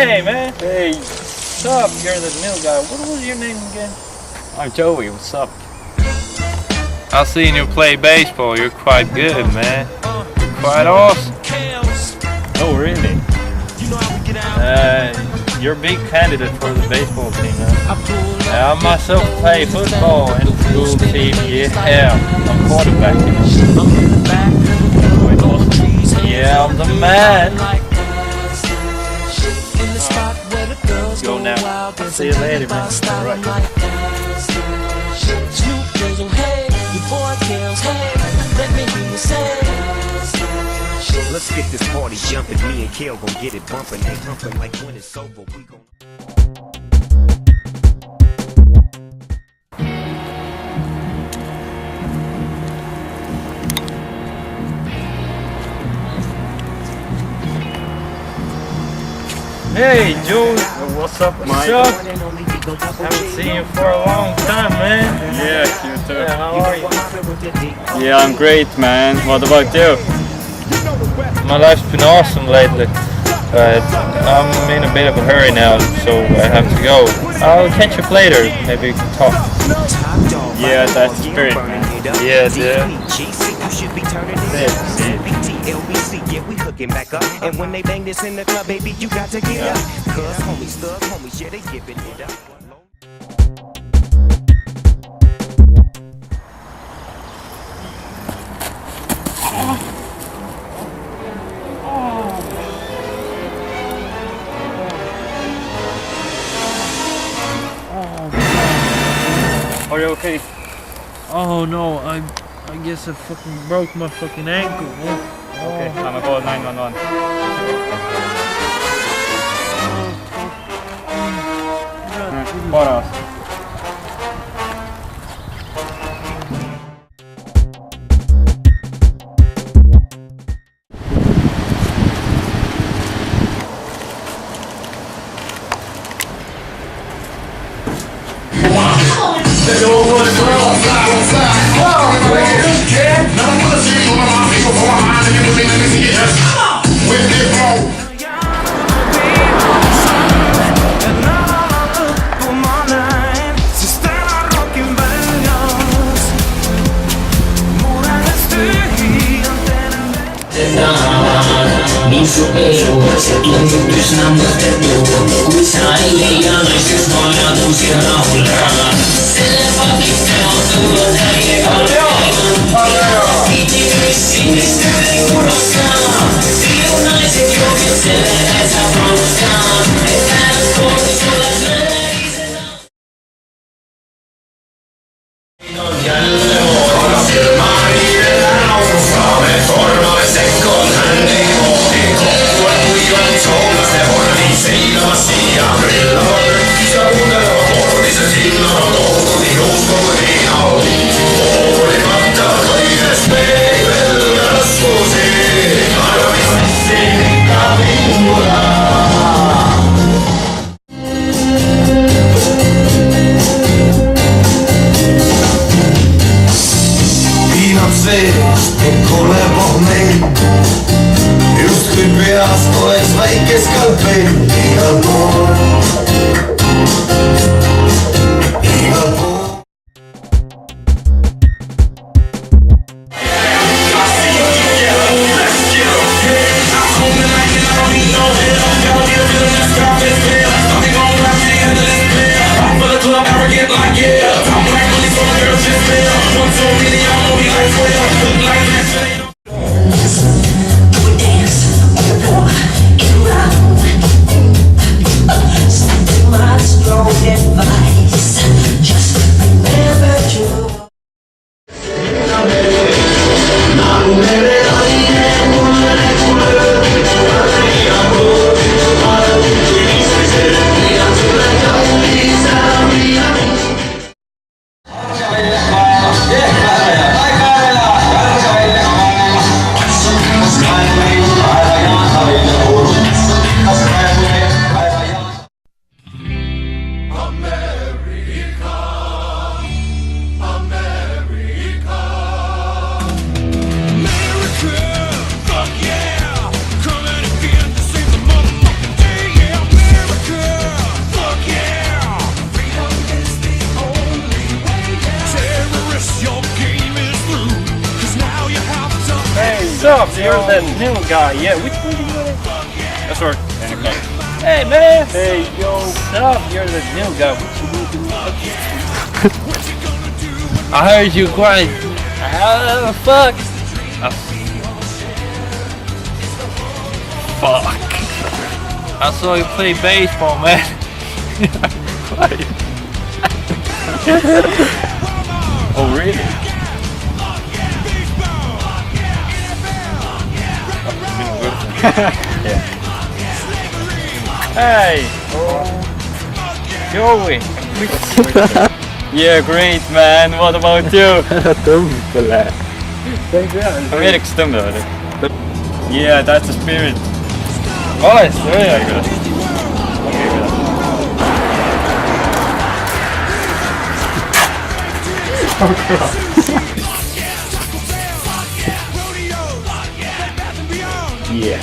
Hey, man. Hey. What's up? You're the new guy. What was your name again? I'm Joey. What's up? I've seen you play baseball. You're quite good, man. You're quite awesome. Oh, really? You're a big candidate for the baseball team, man. I myself play football in the school team. Yeah, I'm quarterback. Quite awesome. Yeah, I'm the man. Go now. See you later, man. All right. Let's get this party jumping. Me and Kale gon' get it bumping. They jumping like when it's over. We gon' Hey, Joe. What's up, What's Mike? up? Haven't seen you for a long time, man. Yeah, you too. Yeah, how are you? Yeah, I'm great, man. What about you? My life's been awesome lately, but I'm in a bit of a hurry now, so I have to go. I'll catch you later. Maybe we can talk. Yeah, that's the spirit, man. Yeah, dude. yeah, we hooking back up. And when they bang this in the club, baby, you got to get up. Cause homies, thug homies, yeah, they giving it up. Are you okay? Oh no, I guess I fucking broke my fucking ankle. Okay, I'm gonna call 911. Bara oss. Min supero, se tu yhdys nammotettu Kuissa ei alaisuus vaadatu siellä hullaa Selefakista on tullut äijä kalpaiman Piti sinistä ei urossaan Siunaiset jokit selkäisä fronskaan Et äänet kohti sulla släisena On jälle huono silmaa niidellä nousussa Me tornoin sekkoon hän ei pohti Koppua kuivan soukas ne horvii seilavasti ja brillava rökkisä unelma korvisen silloin on toutu niin uskon niin auki Huolimatta kaikesta ei välillä rasvuusi Arvisesti rikkaa vinkulaa Viinat sees, pikkule pohmein Justkui peas oleks väikes kalpein Igal pool Igal pool up? You're the new guy. Yeah, which one did you want? That's right. Hey man! Hey yo! What's up? You're the new guy. What you want to do? I heard you crying. Ah, fuck! Fuck. I saw you play baseball, man. Oh really? Hey! Joey. Yeah, great man. What about you? I'm Erik Stum över det. Yeah, that's the spirit. Nice, really. Yeah.